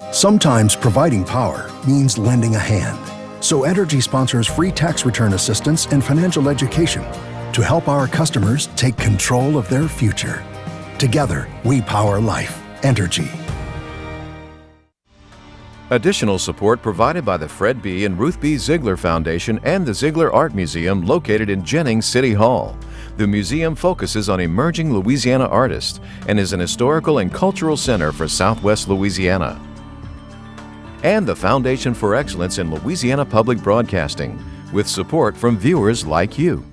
Sometimes providing power means lending a hand. So Entergy sponsors free tax return assistance and financial education to help our customers take control of their future. Together, we power life. Entergy. Additional support provided by the Fred B. and Ruth B. Ziegler Foundation and the Ziegler Art Museum located in Jennings City Hall. The museum focuses on emerging Louisiana artists and is an historical and cultural center for Southwest Louisiana. And the Foundation for Excellence in Louisiana Public Broadcasting, with support from viewers like you.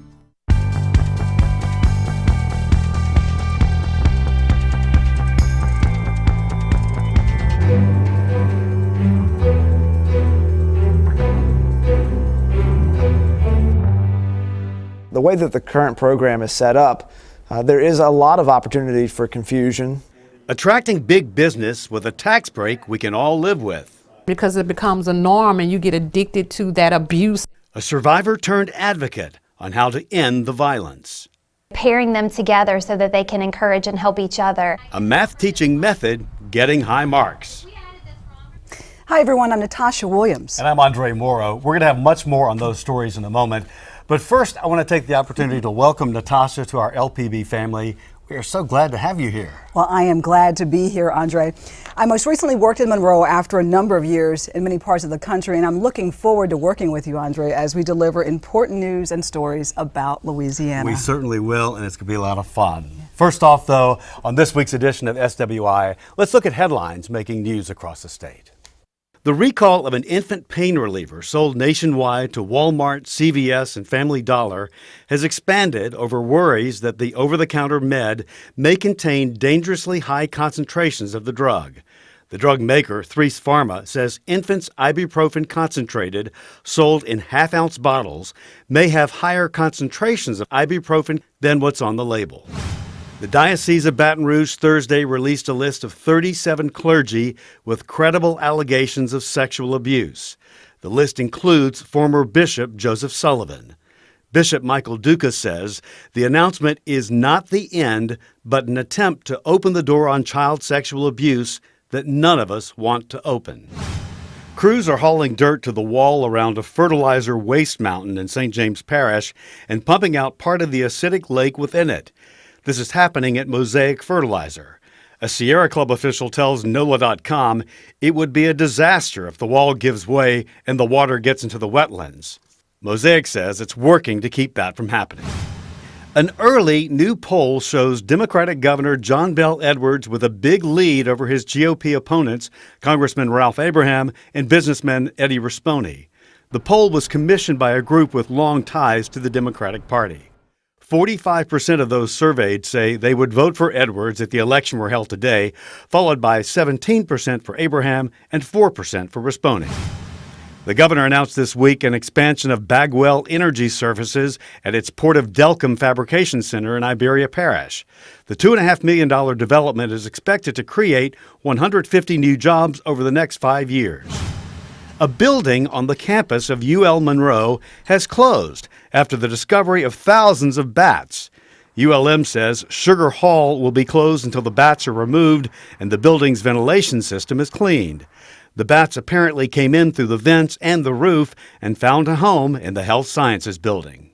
The way that the current program is set up, there is a lot of opportunity for confusion. Attracting big business with a tax break we can all live with. Because it becomes a norm and you get addicted to that abuse. A survivor turned advocate on how to end the violence. Pairing them together so that they can encourage and help each other. A math teaching method getting high marks. Hi everyone, I'm Natasha Williams. And I'm Andre Morrow. We're going to have much more on those stories in a moment. But first, I want to take the opportunity to welcome Natasha to our LPB family. We are so glad to have you here. Well, I am glad to be here, Andre. I most recently worked in Monroe after a number of years in many parts of the country, and I'm looking forward to working with you, Andre, as we deliver important news and stories about Louisiana. We certainly will, and it's going to be a lot of fun. First off, though, on this week's edition of SWI, let's look at headlines making news across the state. The recall of an infant pain reliever sold nationwide to Walmart, CVS, and Family Dollar has expanded over worries that the over-the-counter med may contain dangerously high concentrations of the drug. The drug maker, Threes Pharma, says infants' ibuprofen concentrated, sold in half-ounce bottles, may have higher concentrations of ibuprofen than what's on the label. The Diocese of Baton Rouge Thursday released a list of 37 clergy with credible allegations of sexual abuse. The list includes former Bishop Joseph Sullivan. Bishop Michael Dukas says the announcement is not the end, but an attempt to open the door on child sexual abuse that none of us want to open. Crews are hauling dirt to the wall around a fertilizer waste mountain in St. James Parish and pumping out part of the acidic lake within it. This is happening at Mosaic Fertilizer. A Sierra Club official tells NOLA.com it would be a disaster if the wall gives way and the water gets into the wetlands. Mosaic says it's working to keep that from happening. An early new poll shows Democratic Governor John Bel Edwards with a big lead over his GOP opponents, Congressman Ralph Abraham and businessman Eddie Rispone. The poll was commissioned by a group with long ties to the Democratic Party. 45% of those surveyed say they would vote for Edwards if the election were held today, followed by 17% for Abraham and 4% for Rispone. The governor announced this week an expansion of Bagwell Energy Services at its Port of Delcombe Fabrication Center in Iberia Parish. The $2.5 million development is expected to create 150 new jobs over the next 5 years. A building on the campus of UL Monroe has closed after the discovery of thousands of bats. ULM says Sugar Hall will be closed until the bats are removed and the building's ventilation system is cleaned. The bats apparently came in through the vents and the roof and found a home in the Health Sciences building.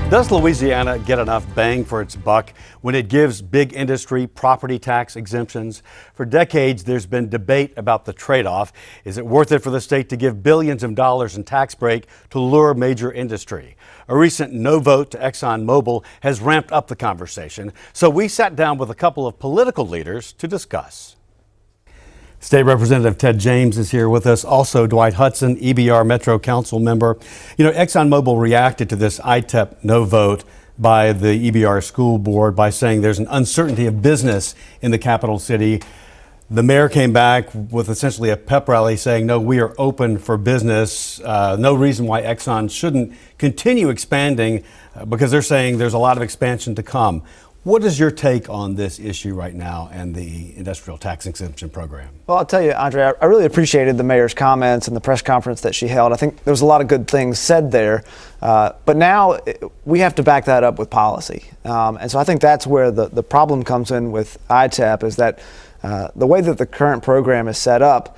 Does Louisiana get enough bang for its buck when it gives big industry property tax exemptions? For decades, there's been debate about the trade-off. Is it worth it for the state to give billions of dollars in tax break to lure major industry? A recent no vote to ExxonMobil has ramped up the conversation, so we sat down with a couple of political leaders to discuss. State Representative Ted James is here with us. Also, Dwight Hudson, EBR Metro Council member. You know, ExxonMobil reacted to this ITEP no vote by the EBR school board by saying there's an uncertainty of business in the capital city. The mayor came back with essentially a pep rally saying, no, we are open for business. No reason why Exxon shouldn't continue expanding because they're saying there's a lot of expansion to come. What is your take on this issue right now and the industrial tax exemption program? Well, I'll tell you, Andre, I really appreciated the mayor's comments and the press conference that she held. I think there was a lot of good things said there, but now we have to back that up with policy. And so I think that's where the problem comes in with ITEP, is that the way that the current program is set up,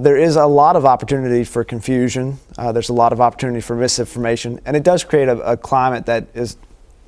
there is a lot of opportunity for confusion. There's a lot of opportunity for misinformation, and it does create a climate that is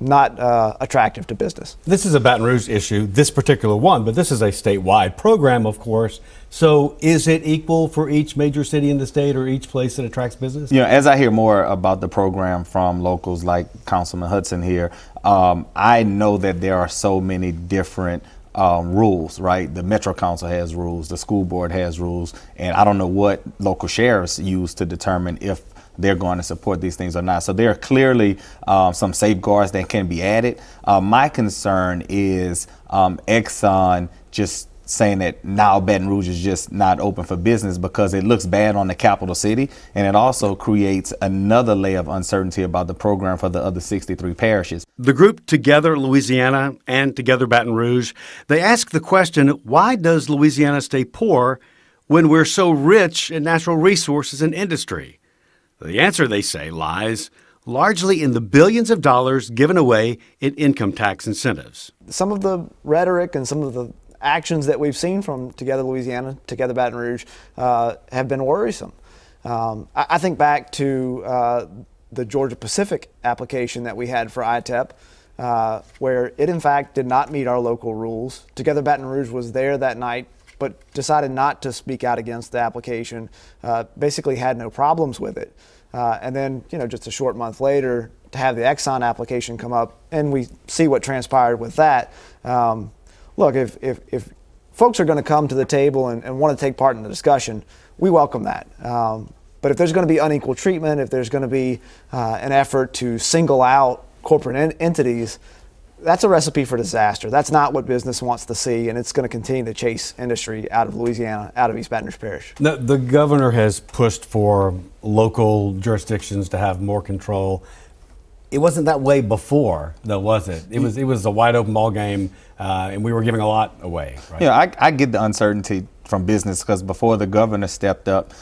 not attractive to business. This is a Baton Rouge issue, this particular one, but this is a statewide program, of course. So is it equal for each major city in the state or each place that attracts business? As I hear more about the program from locals like Councilman Hudson here, I know that there are so many different rules, right? The Metro Council has rules, the school board has rules, and I don't know what local sheriffs use to determine if they're going to support these things or not. So there are clearly some safeguards that can be added. My concern is Exxon just saying that now Baton Rouge is just not open for business, because it looks bad on the capital city, and it also creates another layer of uncertainty about the program for the other 63 parishes. The group Together Louisiana and Together Baton Rouge, they ask the question, why does Louisiana stay poor when we're so rich in natural resources and industry? The answer, they say, lies largely in the billions of dollars given away in income tax incentives. Some of the rhetoric and some of the actions that we've seen from Together Louisiana, Together Baton Rouge, have been worrisome. I think back to the Georgia Pacific application that we had for ITEP, where it in fact did not meet our local rules. Together Baton Rouge was there that night, but decided not to speak out against the application, basically had no problems with it. And then, just a short month later, to have the Exxon application come up, and we see what transpired with that. Look, if folks are going to come to the table and want to take part in the discussion, we welcome that. But if there's going to be unequal treatment, if there's going to be an effort to single out corporate entities, that's a recipe for disaster. That's not what business wants to see, and it's going to continue to chase industry out of Louisiana, out of East Baton Rouge Parish. The governor has pushed for local jurisdictions to have more control. It wasn't that way before, though, was it? It was a wide open ball game, and we were giving a lot away. Right? Yeah, I get the uncertainty from business, because before the governor stepped up,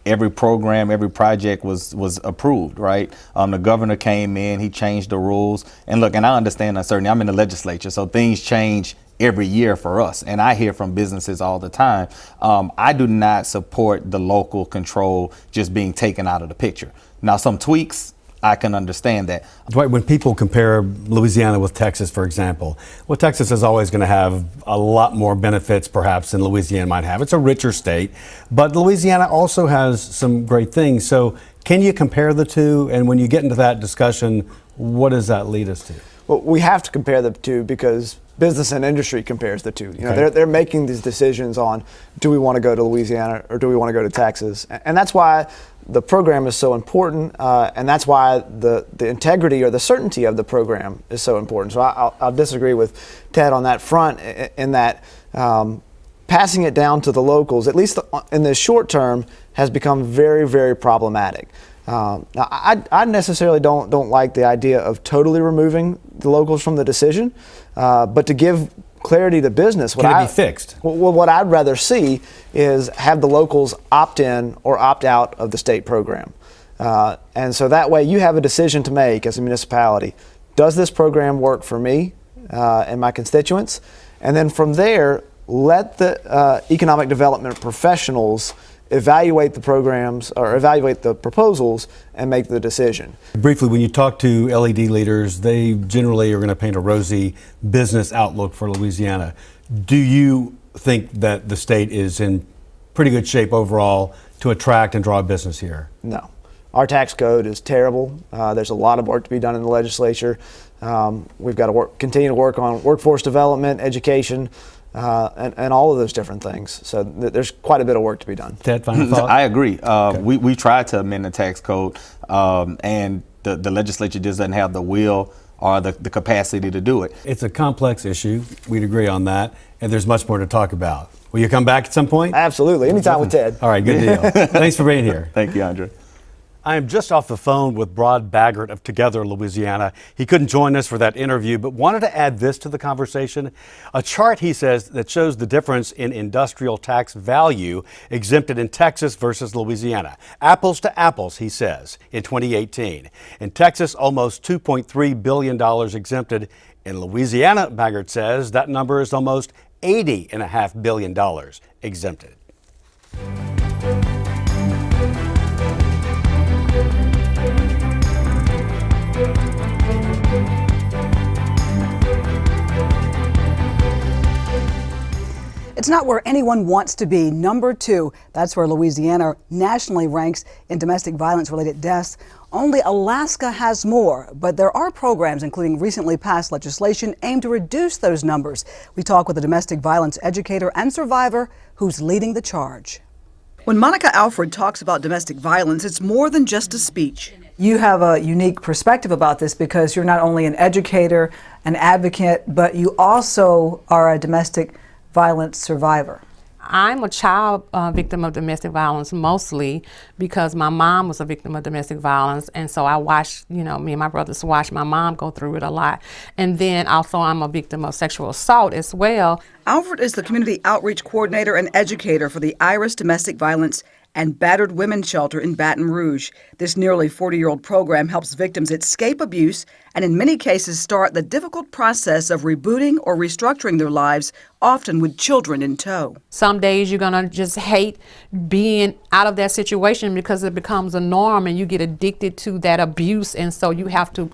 every program, every project was approved, right? The governor came in, he changed the rules. And look, and I understand uncertainty. I'm in the legislature, so things change every year for us. And I hear from businesses all the time. I do not support the local control just being taken out of the picture. Now, some tweaks, I can understand that. Dwight, when people compare Louisiana with Texas, for example, well, Texas is always going to have a lot more benefits perhaps than Louisiana might have. It's a richer state, but Louisiana also has some great things. So can you compare the two? And when you get into that discussion, what does that lead us to? Well, we have to compare the two, because business and industry compares the two. They're making these decisions on, do we want to go to Louisiana or do we want to go to Texas? And that's why the program is so important, and that's why the integrity or the certainty of the program is so important. So I'll disagree with Ted on that front, in that passing it down to the locals, at least in the short term, has become very, very problematic. Now, I necessarily don't like the idea of totally removing the locals from the decision, but to give clarity to business. Can it be fixed? Well, what I'd rather see is have the locals opt in or opt out of the state program. And so that way you have a decision to make as a municipality. Does this program work for me and my constituents? And then from there, let the economic development professionals evaluate the programs or evaluate the proposals and make the decision. Briefly, when you talk to LED leaders, they generally are going to paint a rosy business outlook for Louisiana. Do you think that the state is in pretty good shape overall to attract and draw business here? No. Our tax code is terrible. There's a lot of work to be done in the legislature. We've got to continue to work on workforce development, education, and all of those different things. So there's quite a bit of work to be done. Ted, final thought? I agree. We tried to amend the tax code, and the legislature just doesn't have the will or the capacity to do it. It's a complex issue. We'd agree on that. And there's much more to talk about. Will you come back at some point? Absolutely. Anytime with Ted. All right, good deal. Thanks for being here. Thank you, Andre. I am just off the phone with Brod Baggert of Together Louisiana. He couldn't join us for that interview, but wanted to add this to the conversation. A chart, he says, that shows the difference in industrial tax value exempted in Texas versus Louisiana. Apples to apples, he says, in 2018. In Texas, almost $2.3 billion exempted. In Louisiana, Baggert says, that number is almost $80.5 billion exempted. It's not where anyone wants to be. Number 2, that's where Louisiana nationally ranks in domestic violence-related deaths. Only Alaska has more, but there are programs, including recently passed legislation, aimed to reduce those numbers. We talk with a domestic violence educator and survivor who's leading the charge. When Monica Alfred talks about domestic violence, it's more than just a speech. You have a unique perspective about this because you're not only an educator, an advocate, but you also are a domestic violence survivor. I'm a child victim of domestic violence mostly because my mom was a victim of domestic violence, and so I watched, me and my brothers watched my mom go through it a lot. And then also I'm a victim of sexual assault as well. Alfred is the community outreach coordinator and educator for the Iris Domestic Violence and Battered Women's Shelter in Baton Rouge. This nearly 40-year-old program helps victims escape abuse and in many cases start the difficult process of rebooting or restructuring their lives, often with children in tow. Some days you're gonna just hate being out of that situation because it becomes a norm and you get addicted to that abuse, and so you have to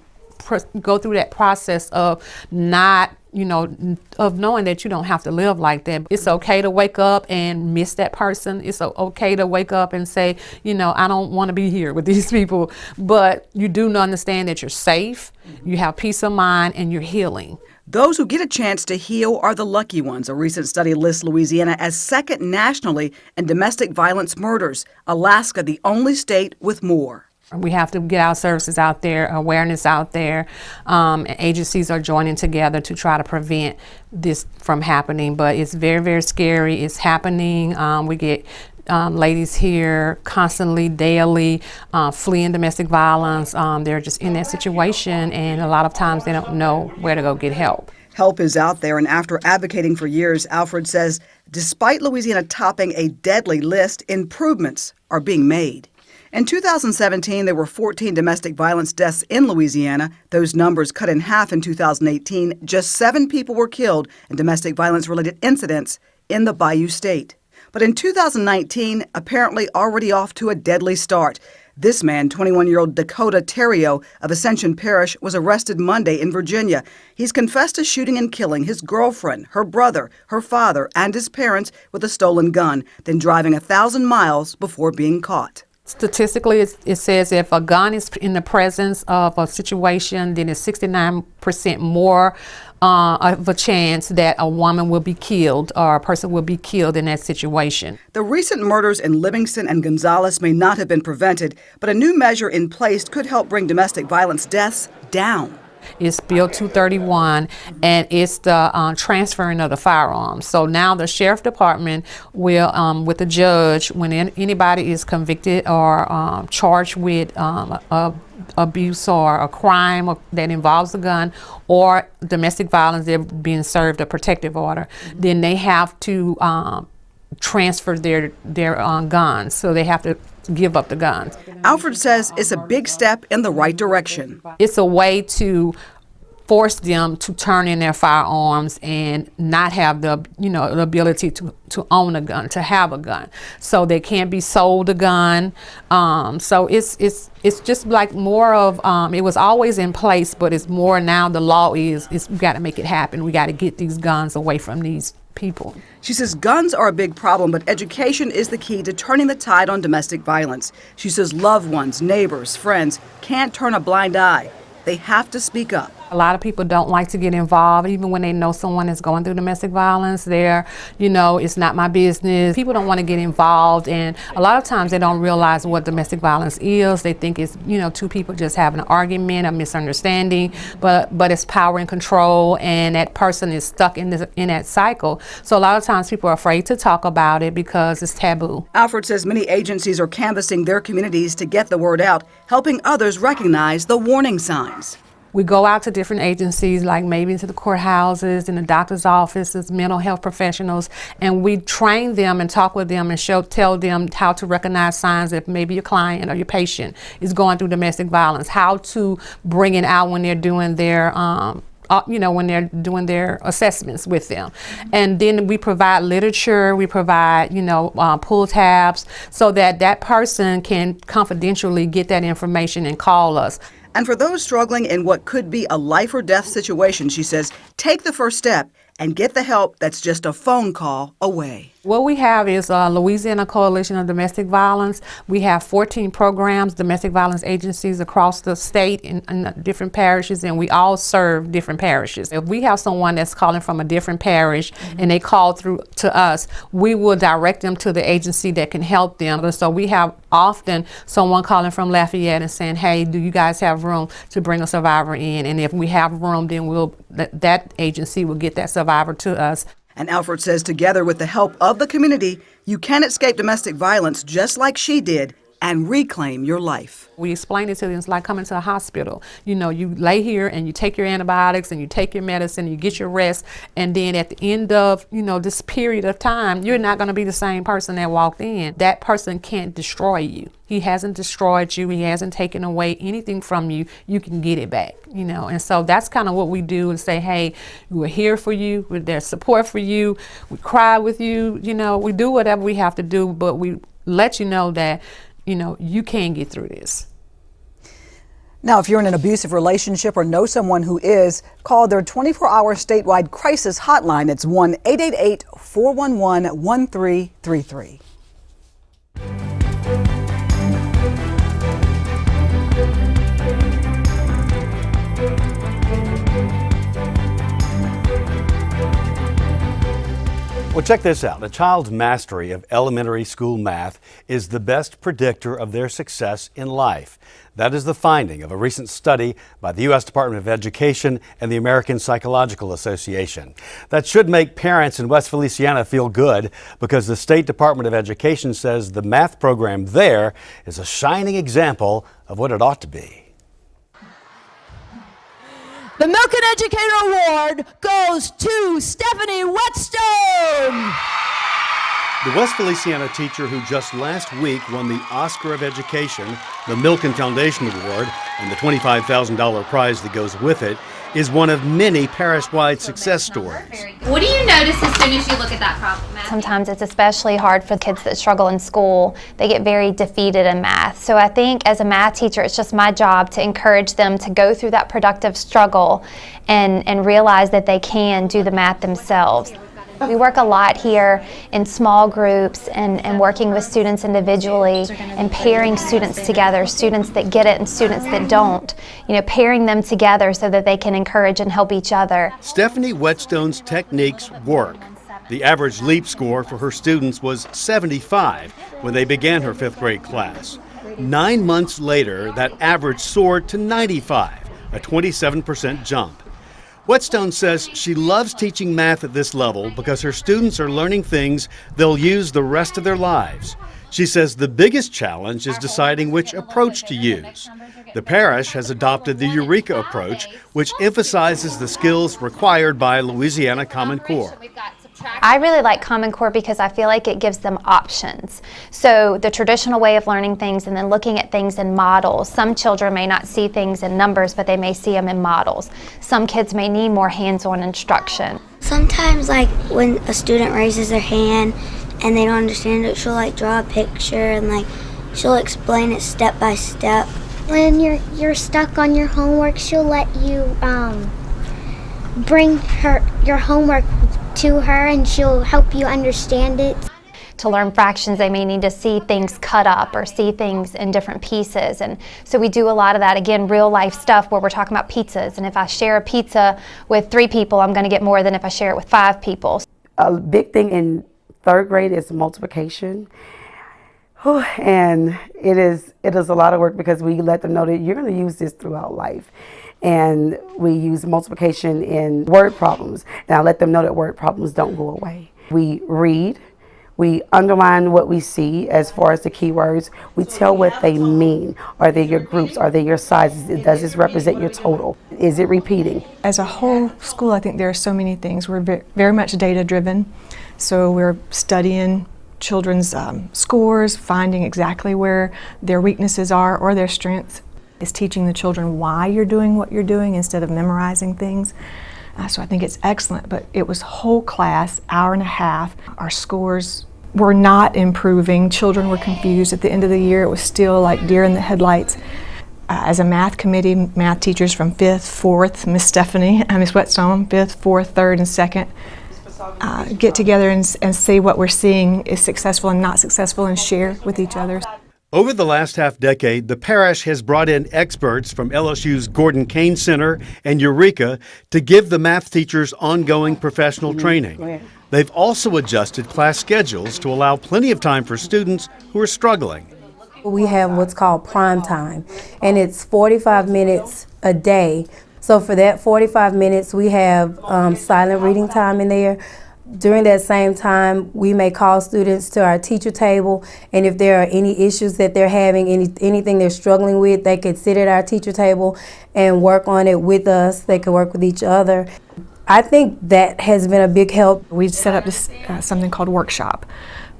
go through that process of not, of knowing that you don't have to live like that. It's okay to wake up and miss that person. It's okay to wake up and say, I don't want to be here with these people. But you do understand that you're safe, you have peace of mind, and you're healing. Those who get a chance to heal are the lucky ones. A recent study lists Louisiana as second nationally in domestic violence murders. Alaska, the only state with more. We have to get our services out there, awareness out there. Agencies are joining together to try to prevent this from happening, but it's very, very scary. It's happening. We get ladies here constantly, daily, fleeing domestic violence. They're just in that situation, and a lot of times they don't know where to go get help. Help is out there, and after advocating for years, Alfred says, despite Louisiana topping a deadly list, improvements are being made. In 2017, there were 14 domestic violence deaths in Louisiana. Those numbers cut in half in 2018. Just 7 people were killed in domestic violence-related incidents in the Bayou State. But in 2019, apparently already off to a deadly start. This man, 21-year-old Dakota Terrio of Ascension Parish, was arrested Monday in Virginia. He's confessed to shooting and killing his girlfriend, her brother, her father, and his parents with a stolen gun, then driving 1,000 miles before being caught. Statistically, it says if a gun is in the presence of a situation, then it's 69% more of a chance that a woman will be killed or a person will be killed in that situation. The recent murders in Livingston and Gonzales may not have been prevented, but a new measure in place could help bring domestic violence deaths down. It's Bill 231, and it's the transferring of the firearms. So now the sheriff department will, with the judge, when anybody is convicted or charged with abuse or a crime that involves a gun or domestic violence, they're being served a protective order, then they have to transfer their guns. So they have to give up the guns. Alfred says it's a big step in the right direction. It's a way to force them to turn in their firearms and not have the the ability to own a gun, to have a gun. So they can't be sold a gun. So it's just like more of it was always in place, but it's more now. The law is we got to make it happen. We got to get these guns away from these people. She says guns are a big problem, but education is the key to turning the tide on domestic violence. She says loved ones, neighbors, friends can't turn a blind eye. They have to speak up. A lot of people don't like to get involved, even when they know someone is going through domestic violence. They're, it's not my business. People don't want to get involved, and a lot of times they don't realize what domestic violence is. They think it's, two people just having an argument, a misunderstanding, but it's power and control, and that person is stuck in that cycle. So a lot of times people are afraid to talk about it because it's taboo. Alfred says many agencies are canvassing their communities to get the word out, helping others recognize the warning signs. We go out to different agencies, like maybe into the courthouses, in the doctor's offices, mental health professionals, and we train them and talk with them and tell them how to recognize signs if maybe your client or your patient is going through domestic violence, how to bring it out when they're doing their when they're doing their assessments with them. And then we provide literature, we provide, pull tabs, so that person can confidentially get that information and call us. And for those struggling in what could be a life or death situation, she says, take the first step and get the help that's just a phone call away. What we have is Louisiana Coalition of Domestic Violence. We have 14 programs, domestic violence agencies across the state in different parishes, and we all serve different parishes. If we have someone that's calling from a different parish and they call through to us, we will direct them to the agency that can help them. So we have often someone calling from Lafayette and saying, hey, do you guys have room to bring a survivor in? And if we have room, then that agency will get that survivor to us. And Alfred says together with the help of the community, you can escape domestic violence just like she did and reclaim your life. We explain it to them. It's like coming to a hospital. You lay here and you take your antibiotics and you take your medicine, you get your rest, and then at the end of, this period of time, you're not going to be the same person that walked in. That person can't destroy you. He hasn't destroyed you. He hasn't taken away anything from you. You can get it back, And so that's kind of what we do, is say, hey, we're here for you. We're there support for you. We cry with you. We do whatever we have to do, but we let you know that, you can get through this. Now, if you're in an abusive relationship or know someone who is, call their 24-hour statewide crisis hotline. It's 1-888-411-1333. Well, check this out. A child's mastery of elementary school math is the best predictor of their success in life. That is the finding of a recent study by the U.S. Department of Education and the American Psychological Association. That should make parents in West Feliciana feel good, because the State Department of Education says the math program there is a shining example of what it ought to be. The Milken Educator Award goes to Stephanie Whetstone. The West Feliciana teacher who just last week won the Oscar of Education, the Milken Foundation Award, and the $25,000 prize that goes with it, is one of many parish-wide success stories. What do you notice as soon as you look at that problem, Matthew? Sometimes it's especially hard for kids that struggle in school. They get very defeated in math. So I think as a math teacher, it's just my job to encourage them to go through that productive struggle and realize that they can do the math themselves. We work a lot here in small groups and working with students individually and pairing students together, students that get it and students that don't, pairing them together so that they can encourage and help each other. Stephanie Whetstone's techniques work. The average LEAP score for her students was 75 when they began her 5th grade class. 9 months later, that average soared to 95, a 27% jump. Whetstone says she loves teaching math at this level because her students are learning things they'll use the rest of their lives. She says the biggest challenge is deciding which approach to use. The parish has adopted the Eureka approach, which emphasizes the skills required by Louisiana Common Core. I really like Common Core because I feel like it gives them options. So the traditional way of learning things and then looking at things in models. Some children may not see things in numbers, but they may see them in models. Some kids may need more hands-on instruction. Sometimes, like when a student raises their hand and they don't understand it, she'll draw a picture and she'll explain it step by step. When you're stuck on your homework, she'll let you bring your homework to her and she'll help you understand it. to learn fractions, they may need to see things cut up or see things in different pieces. And so we do a lot of that, again, real life stuff where we're talking about pizzas. And if I share a pizza with 3 people, I'm going to get more than if I share it with 5 people. A big thing in 3rd grade is multiplication. And it is a lot of work because we let them know that you're going to use this throughout life. And we use multiplication in word problems. And I let them know that word problems don't go away. We read, we underline what we see as far as the keywords. We tell what they mean. Are they your groups? Are they your sizes? Does this represent your total? Is it repeating? As a whole school, I think there are so many things. We're very much data driven. So we're studying children's scores, finding exactly where their weaknesses are or their strengths. It's teaching the children why you're doing what you're doing instead of memorizing things. So I think it's excellent, but it was whole class, hour and a half. Our scores were not improving. Children were confused. At the end of the year, it was still like deer in the headlights. As a math committee, math teachers from 5th, 4th, Miss Stephanie, Miss Whetstone, 5th, 4th, 3rd, and 2nd, get together and see what we're seeing is successful and not successful and share with each other. Over the last half-decade, the parish has brought in experts from LSU's Gordon Kane Center and Eureka to give the math teachers ongoing professional training. They've also adjusted class schedules to allow plenty of time for students who are struggling. We have what's called prime time, and it's 45 minutes a day. So for that 45 minutes, we have silent reading time in there. During that same time, we may call students to our teacher table, and if there are any issues that they're having, anything they're struggling with, they could sit at our teacher table and work on it with us. They could work with each other. I think that has been a big help. We set up this something called workshop,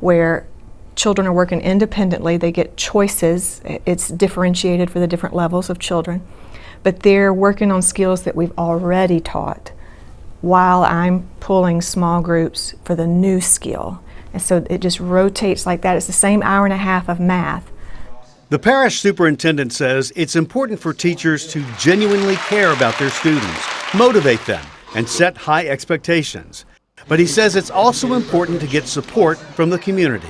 where children are working independently. They get choices. It's differentiated for the different levels of children, but they're working on skills that we've already taught, while I'm pulling small groups for the new skill. And so it just rotates like that. It's the same hour and a half of math. The parish superintendent says it's important for teachers to genuinely care about their students, motivate them, and set high expectations. But he says it's also important to get support from the community.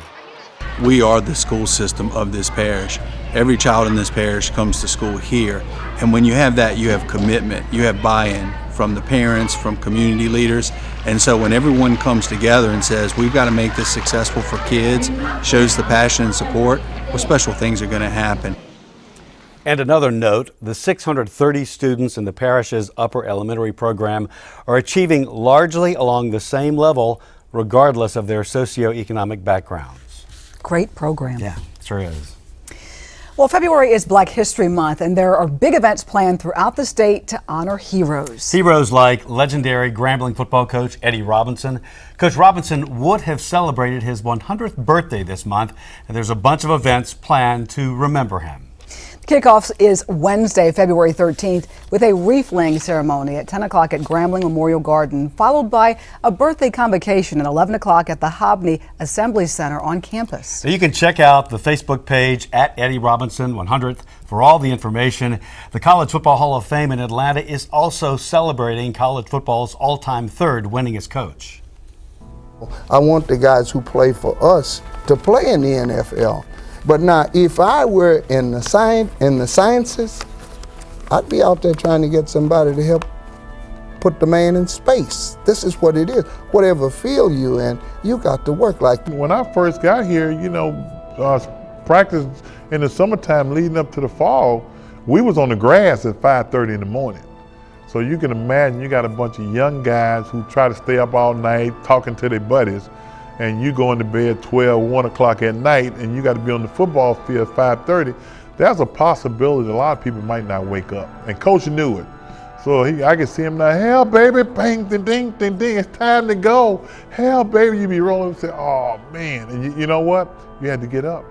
We are the school system of this parish. Every child in this parish comes to school here. And when you have that, you have commitment, you have buy-in from the parents, from community leaders. And so when everyone comes together and says, we've got to make this successful for kids, shows the passion and support, well, special things are going to happen. And another note, the 630 students in the parish's upper elementary program are achieving largely along the same level, regardless of their socioeconomic backgrounds. Great program. Yeah, sure is. Well, February is Black History Month, and there are big events planned throughout the state to honor heroes. Heroes like legendary Grambling football coach Eddie Robinson. Coach Robinson would have celebrated his 100th birthday this month, and there's a bunch of events planned to remember him. Kickoff is Wednesday, February 13th, with a wreath-laying ceremony at 10 o'clock at Grambling Memorial Garden, followed by a birthday convocation at 11 o'clock at the Hobney Assembly Center on campus. So you can check out the Facebook page at Eddie Robinson 100th for all the information. The College Football Hall of Fame in Atlanta is also celebrating college football's all-time 3rd winningest coach. I want the guys who play for us to play in the NFL. But now, if I were in the sciences, I'd be out there trying to get somebody to help put the man in space. This is what it is. Whatever field you're in, you got to work like. When I first got here, practice in the summertime leading up to the fall, we was on the grass at 5:30 in the morning. So you can imagine you got a bunch of young guys who try to stay up all night talking to their buddies, and you going to bed 12, 1 o'clock at night, and you got to be on the football field at 5:30, there's a possibility a lot of people might not wake up. And Coach knew it. So I can see him now, hell, baby, bang, ding, ding, ding, ding, it's time to go. Hell, baby, you be rolling and say, oh, man. And you know what? You had to get up.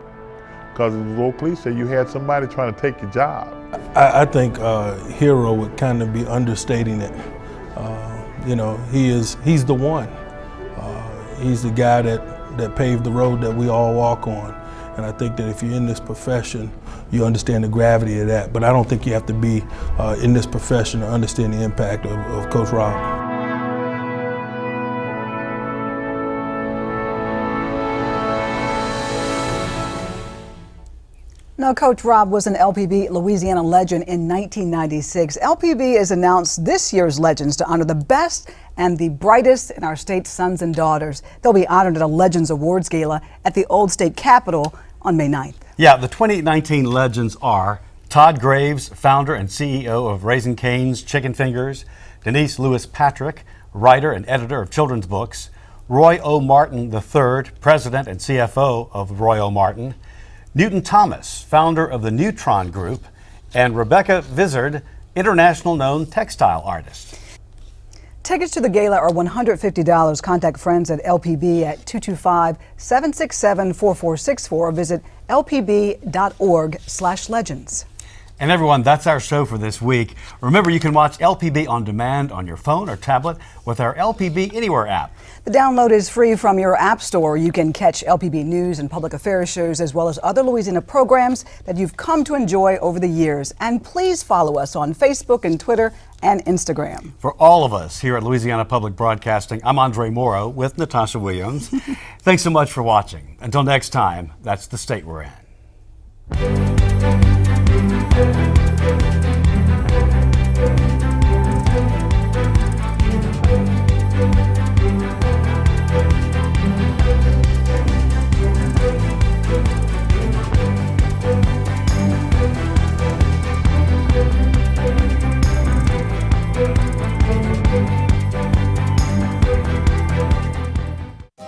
Because it was a little cliche, you had somebody trying to take your job. I think hero would kind of be understating it. He's the one. He's the guy that paved the road that we all walk on. And I think that if you're in this profession, you understand the gravity of that. But I don't think you have to be in this profession to understand the impact of Coach Rob. Now, Coach Rob was an LPB Louisiana legend in 1996. LPB has announced this year's Legends to honor the best and the brightest in our state's sons and daughters. They'll be honored at a Legends Awards Gala at the Old State Capitol on May 9th. Yeah, the 2019 Legends are Todd Graves, founder and CEO of Raising Cane's Chicken Fingers; Denise Lewis Patrick, writer and editor of children's books; Roy O. Martin III, president and CFO of Roy O. Martin; Newton Thomas, founder of the Neutron Group; and Rebecca Vizard, international known textile artist. Tickets to the gala are $150. Contact friends at LPB at 225-767-4464 or visit lpb.org/legends. And everyone, that's our show for this week. Remember, you can watch LPB on demand on your phone or tablet with our LPB Anywhere app. The download is free from your app store. You can catch LPB news and public affairs shows as well as other Louisiana programs that you've come to enjoy over the years. And please follow us on Facebook and Twitter and Instagram. For all of us here at Louisiana Public Broadcasting, I'm Andre Morrow with Natasha Williams. Thanks so much for watching. Until next time, that's the state we're in.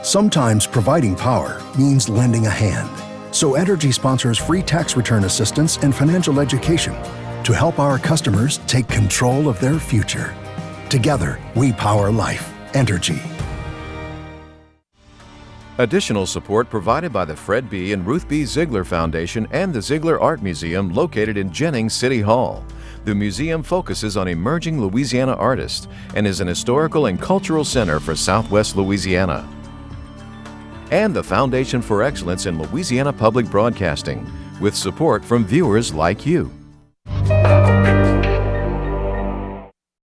Sometimes providing power means lending a hand. So Energy sponsors free tax return assistance and financial education to help our customers take control of their future. Together, we power life. Energy. Additional support provided by the Fred B. and Ruth B. Ziegler Foundation and the Ziegler Art Museum located in Jennings City Hall. The museum focuses on emerging Louisiana artists and is an historical and cultural center for Southwest Louisiana. And the Foundation for Excellence in Louisiana Public Broadcasting, with support from viewers like you.